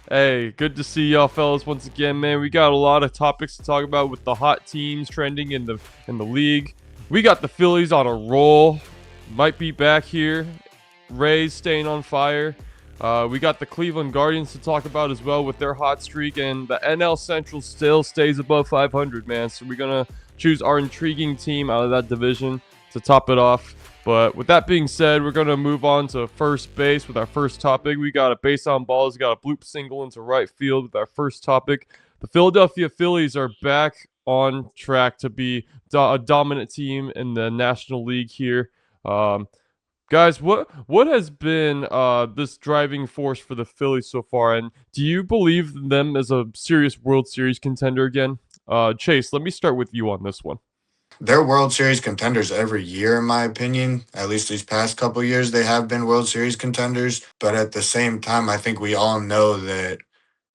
Hey, good to see y'all fellas once again, man. We got a lot of topics to talk about with the hot teams trending in the league. We got the Phillies on a roll. Might be back here. Rays staying on fire. We got the Cleveland Guardians to talk about as well with their hot streak, and the NL Central still stays above 500, man. So we're gonna choose our intriguing team out of that division to top it off. But with that being said, we're going to move on to first base with our first topic. We got a base on balls. We got a bloop single into right field with our first topic. The Philadelphia Phillies are back on track to be a dominant team in the National League here. Guys, what has been this driving force for the Phillies so far? And do you believe them as a serious World Series contender again? Chase, let me start with you on this one. They're World Series contenders every year, in my opinion. At least these past couple years, they have been World Series contenders. But at the same time, I think we all know that,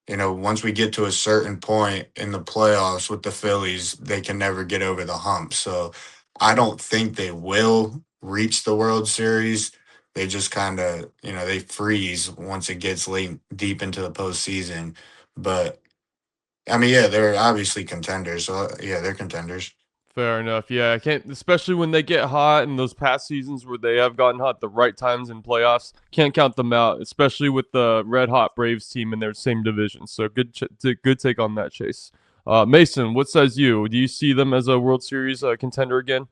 once we get to a certain point in the playoffs with the Phillies, they can never get over the hump. So I don't think they will reach the World Series. They just kind of, they freeze once it gets late deep into the postseason. But I mean, yeah, they're obviously contenders. So yeah, they're contenders. Fair enough. Yeah, I can't, especially when they get hot in those past seasons where they have gotten hot the right times in playoffs. Can't count them out, especially with the red hot Braves team in their same division. So good take on that, Chase. Mason, what says you? Do you see them as a World Series contender again?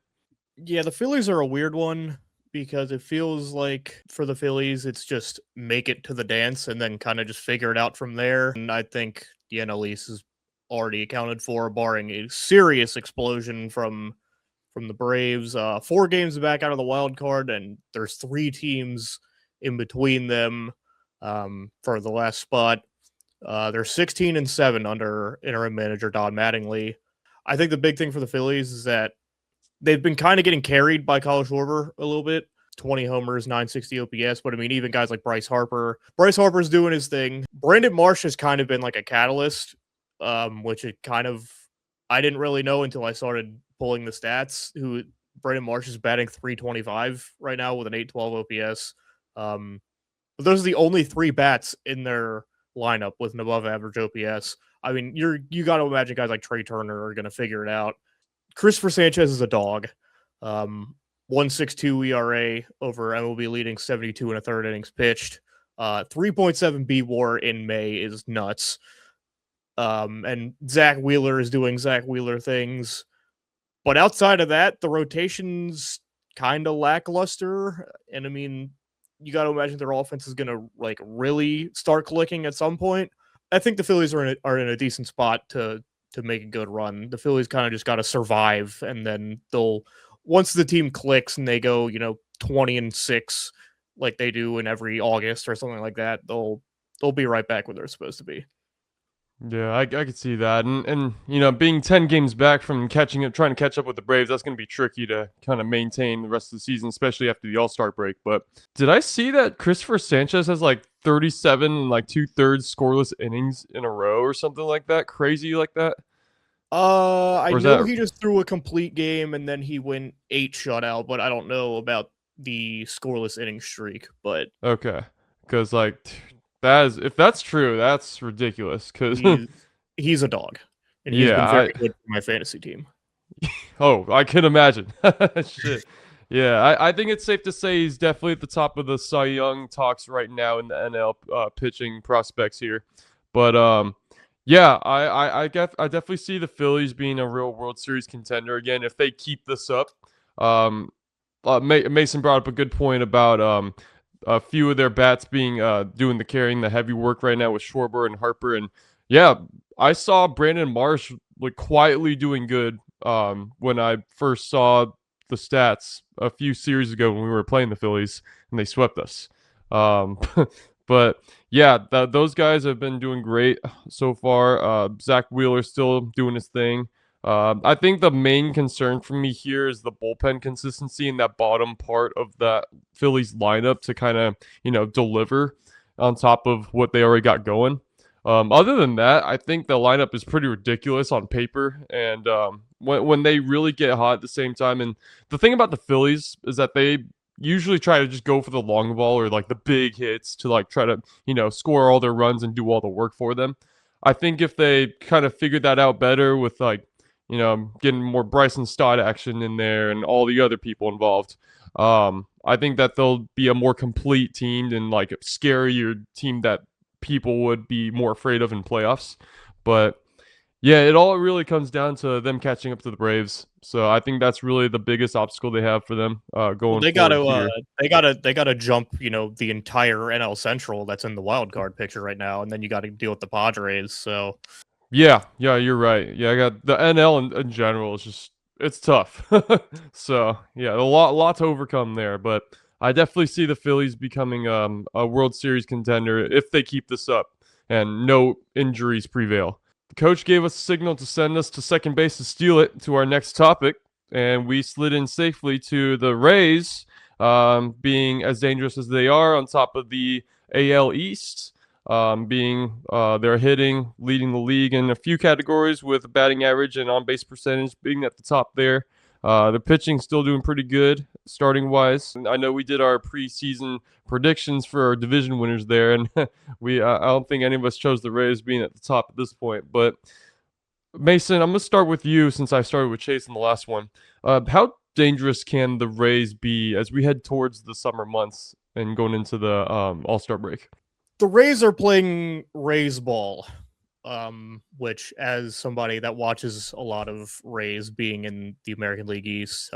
Yeah, the Phillies are a weird one because it feels like for the Phillies, it's just make it to the dance and then kind of just figure it out from there. And I think the NL East is already accounted for, barring a serious explosion from the Braves. 4 games back out of the wild card, and there's 3 teams in between them for the last spot. They're 16-7 under interim manager Don Mattingly. I think the big thing for the Phillies is that they've been kind of getting carried by Kyle Schwarber a little bit. 20 homers, 960 OPS. But I mean, even guys like Bryce Harper. Bryce Harper's doing his thing. Brandon Marsh has kind of been like a catalyst, which it kind of I didn't really know until I started pulling the stats. Who Brandon Marsh is batting 325 right now with an 812 OPS. But those are the only 3 bats in their lineup with an above average OPS. I mean, you got to imagine guys like Trey Turner are going to figure it out. Christopher Sanchez is a dog. 1.62 ERA over MLB leading 72 and a third innings pitched. 3.7 B WAR in May is nuts. And Zach Wheeler is doing Zach Wheeler things. But outside of that, the rotation's kind of lackluster. And I mean, you got to imagine their offense is going to like really start clicking at some point. I think the Phillies are in a decent spot to make a good run. The Phillies kind of just got to survive, and then they'll once the team clicks and they go 20-6 like they do in every August or something like that, they'll be right back where they're supposed to be. Yeah, I could see that, and being 10 games back from catching up, trying to catch up with the Braves, that's going to be tricky to kind of maintain the rest of the season, especially after the All Star break. But did I see that Christopher Sanchez has like 37 and like 2/3 scoreless innings in a row or something like that? Crazy like that? I Or is know that he just threw a complete game and then he went 8 shutout, but I don't know about the scoreless inning streak. But okay? Because like that is, if that's true, that's ridiculous. Because he's he's a dog, and he's yeah, been very good for my fantasy team. I can imagine. Shit. Yeah, I think it's safe to say he's definitely at the top of the Cy Young talks right now in the NL pitching prospects here. But yeah, I definitely see the Phillies being a real World Series contender again if they keep this up. Um, Mason brought up a good point about a few of their bats being doing the carrying the heavy work right now with Schwarber and Harper, and yeah, I saw Brandon Marsh like quietly doing good when I first saw the stats a few series ago when we were playing the Phillies and they swept us. Um, but yeah, those guys have been doing great so far. Zach Wheeler still doing his thing. I think the main concern for me here is the bullpen consistency in that bottom part of that Phillies lineup to kind of, deliver on top of what they already got going. Other than that, I think the lineup is pretty ridiculous on paper, and when they really get hot at the same time. And the thing about the Phillies is that they usually try to just go for the long ball or like the big hits to like try to, score all their runs and do all the work for them. I think if they kind of figured that out better with like, getting more Bryson Stott action in there and all the other people involved, I think that they'll be a more complete team and like a scarier team that people would be more afraid of in playoffs. But yeah, it all really comes down to them catching up to the Braves. So I think that's really the biggest obstacle they have for them Well, going they forward gotta here. they gotta jump, the entire NL Central that's in the wild card picture right now, and then you got to deal with the Padres. So Yeah, you're right. Yeah, I got the NL in general is just it's tough. So yeah, a lot to overcome there, but I definitely see the Phillies becoming a World Series contender if they keep this up and no injuries prevail. The coach gave us a signal to send us to second base to steal it to our next topic, and we slid in safely to the Rays, being as dangerous as they are on top of the AL East, being they're hitting, leading the league in a few categories with batting average and on base percentage being at the top there. The pitching still doing pretty good starting wise. I know we did our preseason predictions for our division winners there, and I don't think any of us chose the Rays being at the top at this point. But Mason, I'm gonna start with you since I started with Chase in the last one. How dangerous can the Rays be as we head towards the summer months and going into the All-Star break? the Rays are playing Rays ball, which, as somebody that watches a lot of Rays being in the American League East,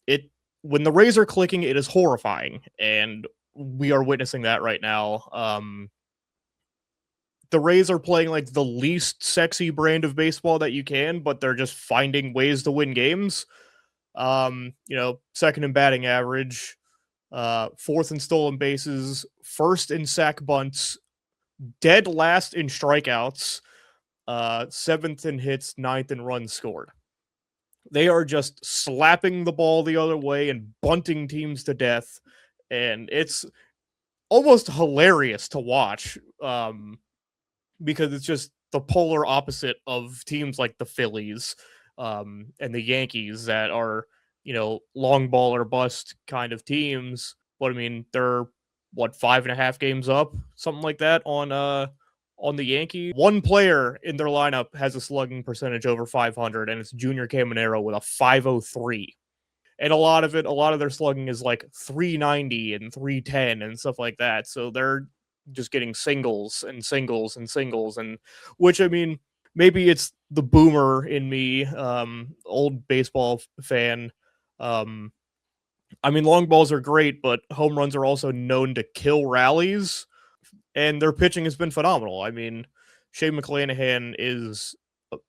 it when the Rays are clicking, it is horrifying, and we are witnessing that right now. The Rays are playing like the least sexy brand of baseball that you can, but they're just finding ways to win games. Second in batting average, fourth in stolen bases, first in sack bunts, dead last in strikeouts, seventh in hits, ninth in runs scored. They are just slapping the ball the other way and bunting teams to death, and it's almost hilarious to watch. Because it's just the polar opposite of teams like the Phillies and the Yankees that are, long ball or bust kind of teams. But I mean, they're 5.5 games up, something like that on the Yankees. One player in their lineup has a slugging percentage over 500, and it's Junior Caminero with a 503. And a lot of their slugging is like 390 and 310 and stuff like that. So they're just getting singles and singles and singles, and which, I mean, maybe it's the boomer in me, old baseball fan. I mean, long balls are great, but home runs are also known to kill rallies, and their pitching has been phenomenal. I mean, Shane McClanahan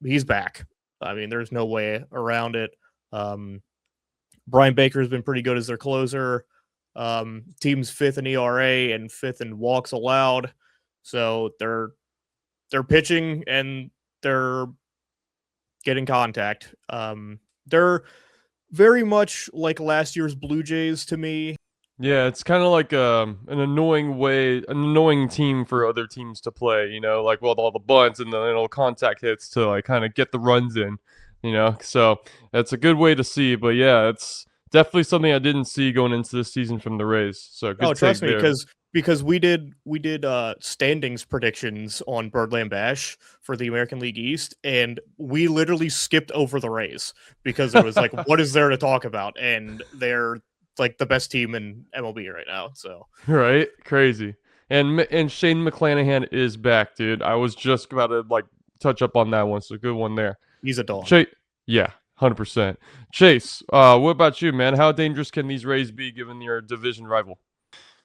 he's back. I mean, there's no way around it. Brian Baker has been pretty good as their closer. Team's fifth in ERA and fifth in walks allowed. So they're pitching and they're getting contact. They're very much like last year's Blue Jays to me. Yeah, it's kind of like an annoying team for other teams to play. Like with all the bunts and the contact hits to like kind of get the runs in. So that's a good way to see. But yeah, it's definitely something I didn't see going into this season from the Rays. So good take Trust me, there. because we did standings predictions on Birdland Bash for the American League East, and we literally skipped over the Rays because it was like, what is there to talk about? And they're like the best team in MLB right now. So right, crazy. And Shane McClanahan is back, dude. I was just about to like touch up on that one. So good one there. He's a dog. Yeah, 100%. Chase, what about you, man? How dangerous can these Rays be given your division rival?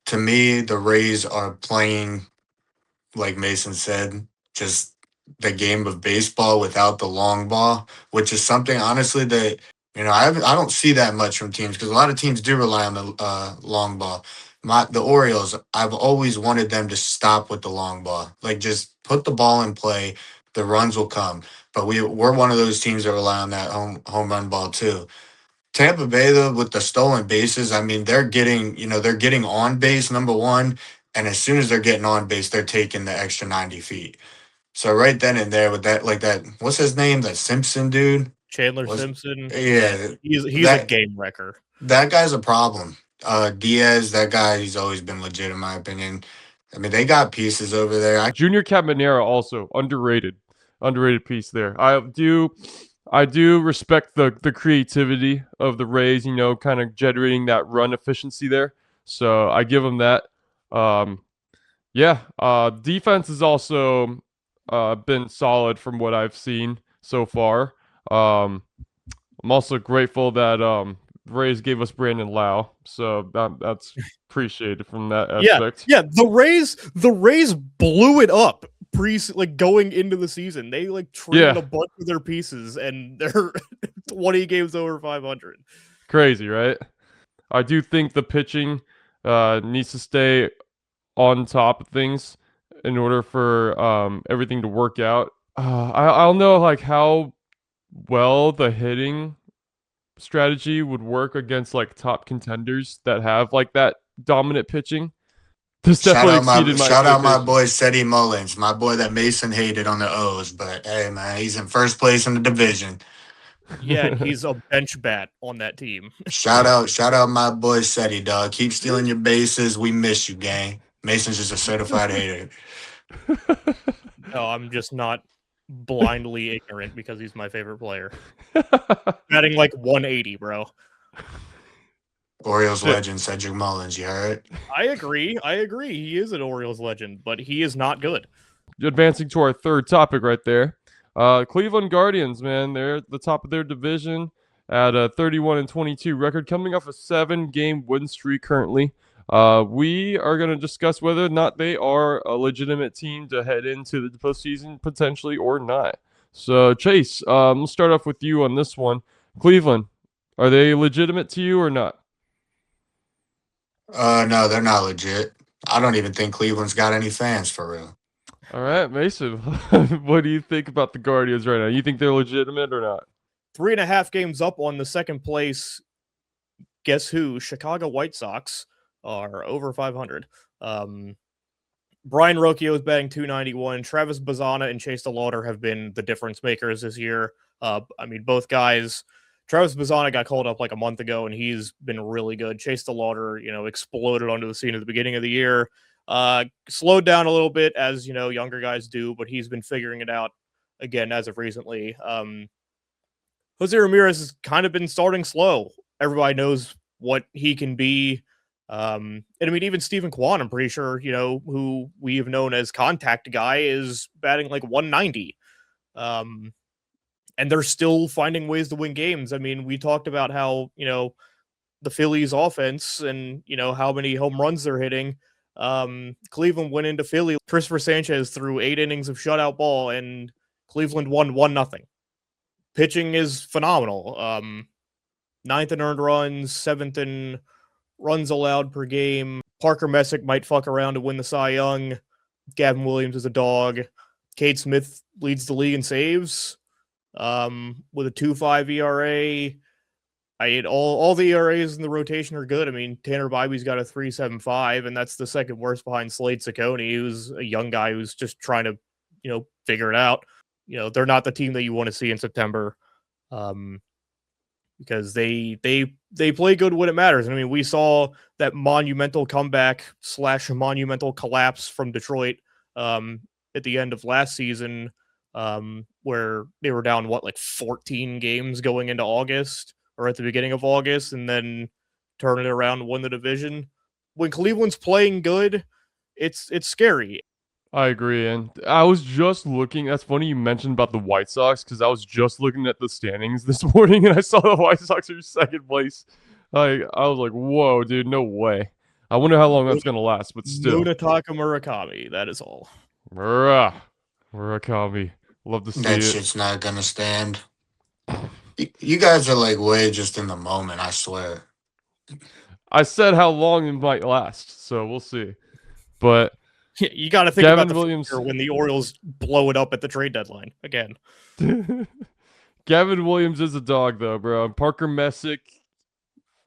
To me, the Rays are playing, like Mason said, just the game of baseball without the long ball, which is something honestly that I don't see that much from teams because a lot of teams do rely on the long ball. The Orioles, I've always wanted them to stop with the long ball, like just put the ball in play, the runs will come. But we're one of those teams that rely on that home run ball too. Tampa Bay though, with the stolen bases, I mean they're getting on base number one, and as soon as they're getting on base, they're taking the extra 90 feet. So right then and there with that, what's his name? That Simpson dude? Chandler Simpson. Yeah, He's a game wrecker. that guy's a problem. Diaz, that guy, he's always been legit in my opinion. I mean, they got pieces over there. Junior Caminera also underrated piece there. I do respect the creativity of the Rays, kind of generating that run efficiency there. So I give them that. Um, yeah, defense has also been solid from what I've seen so far. Um, I'm also grateful that Rays gave us Brandon Lau, so that's appreciated from that Yeah, aspect. yeah. The Rays blew it up going into the season. They traded Yeah, a bunch of their pieces, and they're 20 games over 500. crazy, right? I do think the pitching needs to stay on top of things in order for everything to work out. I don't know like how well the hitting strategy would work against like top contenders that have like that dominant pitching. This definitely exceeded my Shout out my expectations. boy Seti Mullins, my boy that Mason hated on the O's, but hey man, he's in first place in the division. Yeah, and he's a bench bat on that team. Shout out my boy Seti, dog. Keep stealing your bases. We miss you, gang. Mason's just a certified hater. No, I'm just not blindly ignorant because he's my favorite player. Batting like 180, bro. Orioles Shit. legend Cedric Mullins, you heard? I agree. He is an Orioles legend, but he is not good. Advancing to our third topic right there. Cleveland Guardians, man, they're at the top of their division at a 31-22 record, coming off a 7-game win streak currently. We are going to discuss whether or not they are a legitimate team to head into the postseason potentially or not. So, Chase, let's start off with you on this one. Cleveland, are they legitimate to you or not? No, they're not legit. I don't even think Cleveland's got any fans for real. All right, Mason, what do you think about the Guardians right now? You think they're legitimate or not? 3.5 games up on the second place. Guess who? Chicago White Sox are over 500. Brian Rocchio is batting 291. Travis Bazzana and Chase DeLauder have been the difference makers this year. I mean, both guys. Travis Bazzana got called up like a month ago, and he's been really good. Chase DeLauder, exploded onto the scene at the beginning of the year. Slowed down a little bit as younger guys do, but he's been figuring it out again as of recently. Jose Ramirez has kind of been starting slow. Everybody knows what he can be. And I mean, even Stephen Kwan, I'm pretty sure, who we have known as contact guy, is batting like 190. And they're still finding ways to win games. I mean, we talked about how, the Phillies offense and, how many home runs they're hitting. Cleveland went into Philly. Christopher Sanchez threw 8 innings of shutout ball, and Cleveland won 1-0. Pitching is phenomenal. 9th in earned runs, 7th in runs allowed per game. Parker Messick might fuck around to win the Cy Young. Gavin Williams is a dog. Cade Smith leads the league in saves with a 2.5 ERA. All the ERAs in the rotation are good. I mean, Tanner Bibby's got a 3.75, and that's the second worst behind Slade Ciccone, who's a young guy who's just trying to, figure it out. They're not the team that you want to see in September, because they play good when it matters. And I mean, we saw that monumental comeback / monumental collapse from Detroit at the end of last season, where they were down 14 games going into August or at the beginning of August, and then turn it around and win the division. When Cleveland's playing good, it's scary. I agree, and I was just looking. That's funny you mentioned about the White Sox because I was just looking at the standings this morning and I saw the White Sox are second place. I was like, "Whoa, dude, no way!" I wonder how long that's gonna last, but still. Munetaka Murakami, that is all. Murakami, love to see That it. shit's not gonna stand. You guys are like way just in the moment, I swear. I said how long it might last, so we'll see. But You got to think Gavin about the Williams future when the Orioles blow it up at the trade deadline again. Gavin Williams is a dog, though, bro. And Parker Messick,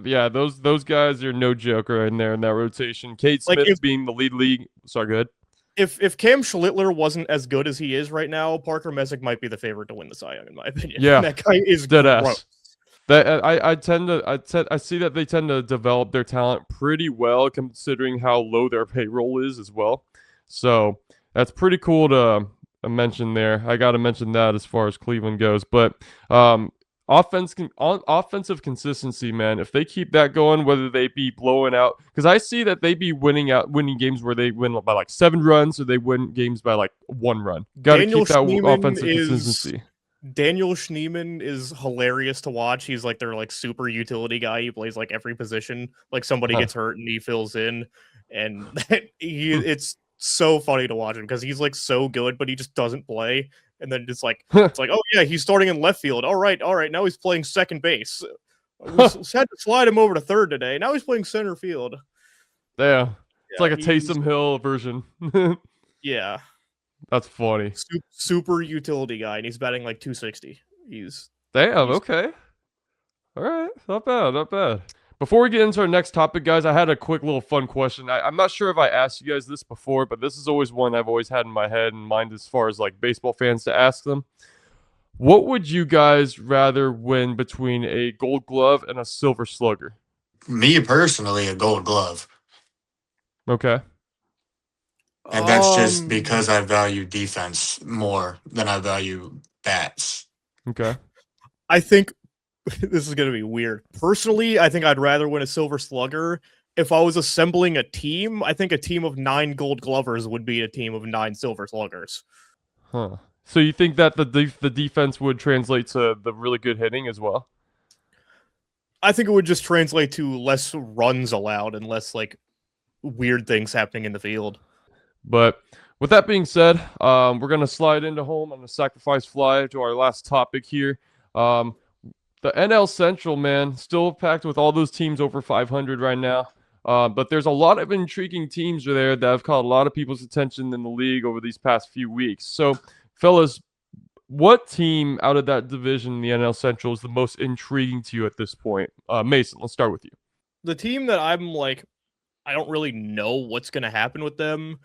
yeah, those guys are no joke right in there in that rotation. Cade Smith being the league. Sorry, good. If Cam Schlittler wasn't as good as he is right now, Parker Messick might be the favorite to win the Cy Young, in my opinion. Yeah, that guy is dead gross. ass. That I see that they tend to develop their talent pretty well considering how low their payroll is as well. So that's pretty cool to mention there. I got to mention that as far as Cleveland goes, but um, offensive consistency, man. If they keep that going, whether they be blowing out, because I see that they be winning games where they win by like 7 runs, or they win games by like 1 run. Got to Daniel keep that Schneemann offensive is consistency. Daniel Schneemann is hilarious to watch. He's like their like super utility guy. He plays like every position. Like somebody Huh. gets hurt and he fills in, and it's so funny to watch him because he's like so good, but he just doesn't play. And then it's like, oh yeah, he's starting in left field. All right, all right. Now he's playing second base. Had to slide him over to third today. Now he's playing center field. Yeah, it's Yeah, like a Taysom Hill version. yeah, That's funny. super utility guy, and he's batting like 260. Damn. He's Okay. All right. Not bad. Not bad. Before we get into our next topic, guys, I had a quick little fun question. I'm not sure if I asked you guys this before, but this is always one I've always had in my head and mind as far as like baseball fans to ask them. What would you guys rather win between a Gold Glove and a Silver Slugger? Me personally, a Gold Glove, Okay. and that's just um because I value defense more than I value bats. Okay. I think this is going to be weird. Personally, I think I'd rather win a Silver Slugger. If I was assembling a team, I think a team of 9 Gold Glovers would be a team of 9 Silver Sluggers. Huh. So you think that the defense would translate to the really good hitting as well? I think it would just translate to less runs allowed and less like weird things happening in the field. But with that being said, we're gonna slide into home on the sacrifice fly to our last topic here. Um, the NL Central, man, still packed with all those teams over 500 right now. But there's a lot of intriguing teams there that have caught a lot of people's attention in the league over these past few weeks. So, fellas, what team out of that division in the NL Central is the most intriguing to you at this point? Mason, let's start with you. The team that I'm like, I don't really know what's going to happen with them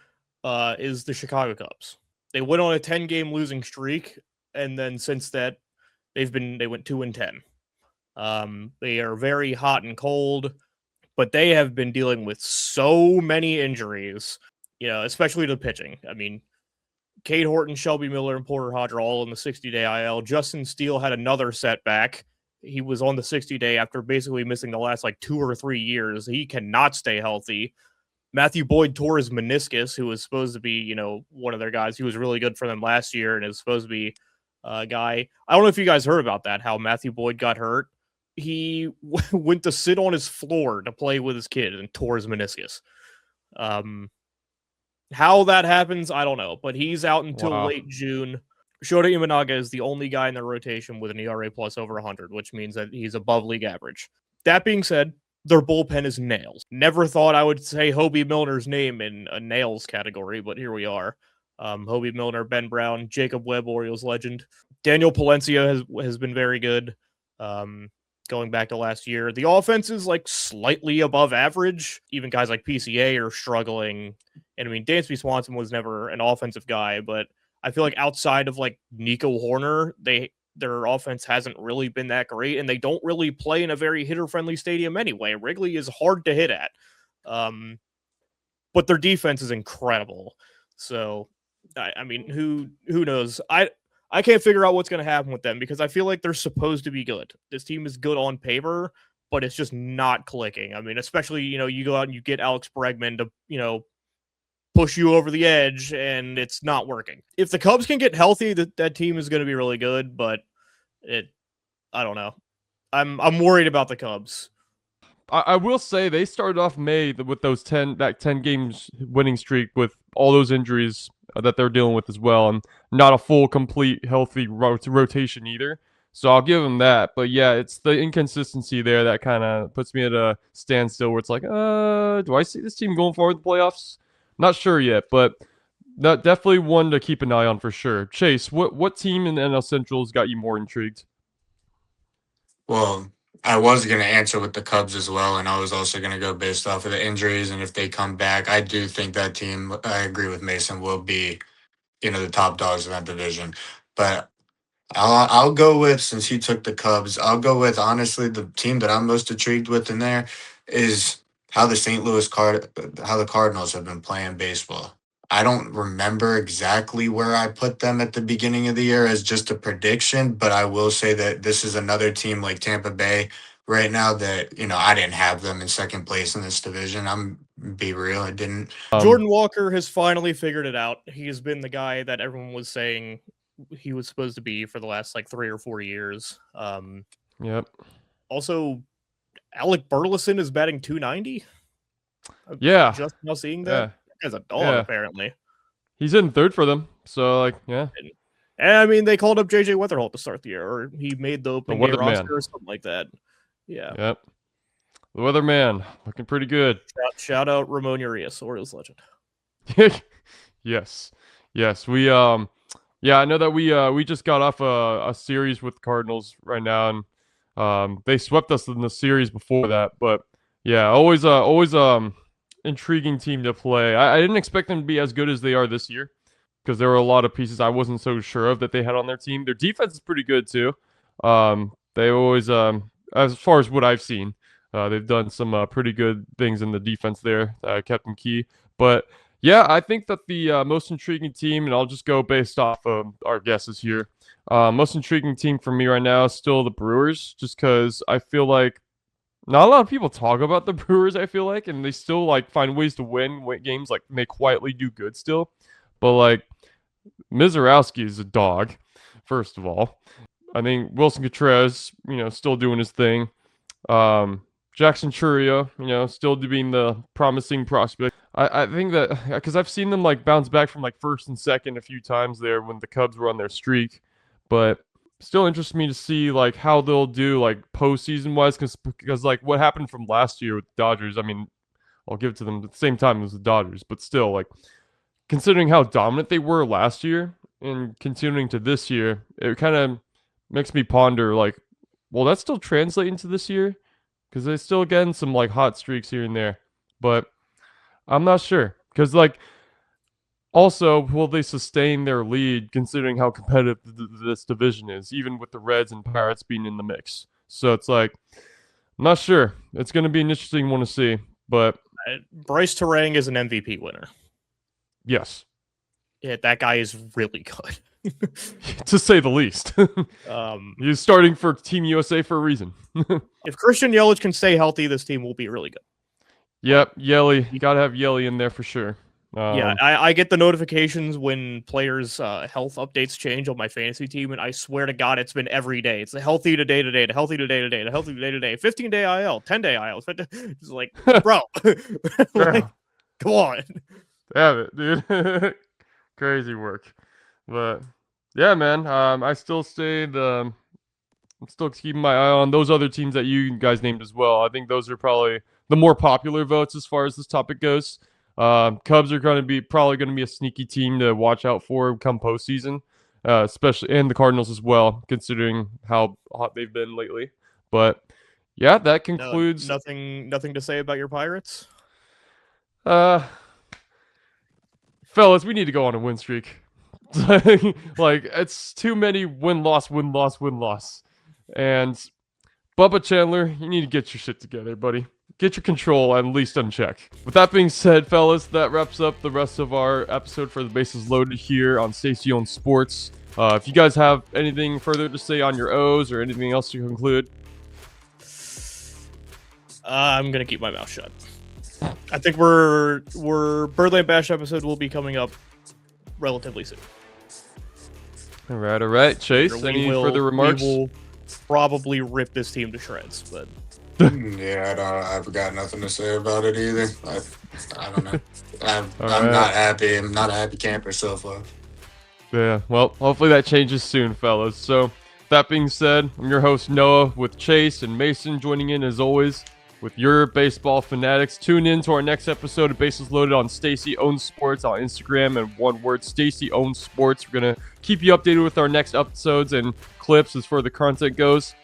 is the Chicago Cubs. They went on a 10-game losing streak, and then since that, they went 2-10. They are very hot and cold, but they have been dealing with so many injuries, especially to the pitching. I mean, Cade Horton, Shelby Miller, and Porter Hodge are all in the 60-day IL. Justin Steele had another setback. He was on the 60-day after basically missing the last like 2 or 3 years. He cannot stay healthy. Matthew Boyd tore his meniscus, who was supposed to be, one of their guys. He was really good for them last year and is supposed to be a guy. I don't know if you guys heard about that, how Matthew Boyd got hurt. He went to sit on his floor to play with his kid and tore his meniscus. How that happens, I don't know, but he's out until Wow. late June. Shota Imanaga is the only guy in the rotation with an ERA plus over 100, which means that he's above league average. That being said, their bullpen is nails. Never thought I would say Hobie Milner's name in a nails category, but here we are. Hobie Milner, Ben Brown, Jacob Webb, Orioles legend. Daniel Palencia has been very good. Going back to last year, the offense is like slightly above average. Even guys like PCA are struggling. And I mean, Dansby Swanson was never an offensive guy, but I feel like outside of like Nico Horner, their offense hasn't really been that great, and they don't really play in a very hitter-friendly stadium anyway. Wrigley is hard to hit at, but their defense is incredible. So, I mean, who knows? I can't figure out what's going to happen with them because I feel like they're supposed to be good. This team is good on paper, but it's just not clicking. I mean, especially you go out and you get Alex Bregman to push you over the edge, and it's not working. If the Cubs can get healthy, that team is going to be really good, but I don't know. I'm worried about the Cubs. I will say they started off May with that 10 games winning streak with all those injuries that they're dealing with as well, and not a full, complete, healthy rotation either. So I'll give them that. But yeah, it's the inconsistency there that kind of puts me at a standstill where it's like, do I see this team going forward in the playoffs? Not sure yet, but that definitely one to keep an eye on for sure. Chase, what team in the NL Central has got you more intrigued? Well, I was going to answer with the Cubs as well, and I was also going to go based off of the injuries. And if they come back, I do think that team, I agree with Mason, will be, the top dogs in that division. But I'll go with, since he took the Cubs, I'll go with, honestly, the team that I'm most intrigued with in there is how how the Cardinals have been playing baseball. I don't remember exactly where I put them at the beginning of the year as just a prediction, but I will say that this is another team like Tampa Bay right now that, I didn't have them in second place in this division. I'm be real, I didn't. Jordan Walker has finally figured it out. He has been the guy that everyone was saying he was supposed to be for the last like 3 or 4 years. Yep. Also, Alec Burleson is batting .290. Yeah. Just now seeing that. Yeah. That guy's a dog, Yeah. apparently. He's in third for them. So, like, yeah. And I mean, they called up JJ Weatherholt to start the year, or he made the opening day Weatherman. roster or something like that. Yeah. Yep. The Weatherman looking pretty good. Shout out Ramon Urias, Orioles legend. Yes. We I know that we just got off a series with the Cardinals right now, and they swept us in the series before that. But yeah, always intriguing team to play. I didn't expect them to be as good as they are this year, because there were a lot of pieces I wasn't so sure of that they had on their team. Their defense is pretty good too. They always, as far as what I've seen, they've done some pretty good things in the defense there that kept them key. But yeah, I think that the most intriguing team, and I'll just go based off of our guesses here. Most intriguing team for me right now is still the Brewers, just because I feel like not a lot of people talk about the Brewers, I feel like, and they still like find ways to win games, like they quietly do good still. But like Mizorowski is a dog, first of all. I think Wilson Contreras, still doing his thing. Jackson Churio, still being the promising prospect. I think that because I've seen them like bounce back from like first and second a few times there when the Cubs were on their streak, but still interests me to see like how they'll do like postseason wise, because like what happened from last year with the Dodgers. I mean, I'll give it to them at the same time as the Dodgers, but still, like, considering how dominant they were last year and continuing to this year, it kind of makes me ponder like, will that still translate into this year? Because they're still getting some like hot streaks here and there, but I'm not sure. Because like, also, will they sustain their lead considering how competitive this division is, even with the Reds and Pirates being in the mix? So it's like, I'm not sure. It's going to be an interesting one to see, but Bryce Terang is an MVP winner. Yes. Yeah, that guy is really good. To say the least. He's starting for Team USA for a reason. If Christian Yelich can stay healthy, this team will be really good. Yep, Yelly. You got to have Yelly in there for sure. Yeah, I get the notifications when players' health updates change on my fantasy team, and I swear to God, it's been every day. It's the healthy today, the healthy today, the healthy today, 15-day IL, 10-day IL. It's like, bro, like, come on. Damn it, dude. Crazy work. But yeah, man, I still I'm still keeping my eye on those other teams that you guys named as well. I think those are probably the more popular votes as far as this topic goes. Cubs are probably going to be a sneaky team to watch out for come postseason, especially, and the Cardinals as well, considering how hot they've been lately. But yeah, that concludes. Nothing to say about your Pirates. Fellas, we need to go on a win streak. Like, it's too many win-loss. And Bubba Chandler, you need to get your shit together, buddy. Get your control at least on check. With that being said, fellas, that wraps up the rest of our episode for the Bases Loaded here on Stacey on Sports. If you guys have anything further to say on your O's or anything else to conclude, I'm gonna keep my mouth shut. I think we're Birdland Bash episode will be coming up relatively soon. All right. Chase, any further remarks? We will probably rip this team to shreds, but yeah, I've got nothing to say about it either. I don't know. I'm not happy. I'm not a happy camper so far. Yeah, well, hopefully that changes soon, fellas. So, that being said, I'm your host, Noah, with Chase and Mason joining in as always with your baseball fanatics. Tune in to our next episode of Bases Loaded on Stacey Owns Sports on Instagram, and one word, Stacey Owns Sports. We're going to keep you updated with our next episodes and clips as far as the content goes.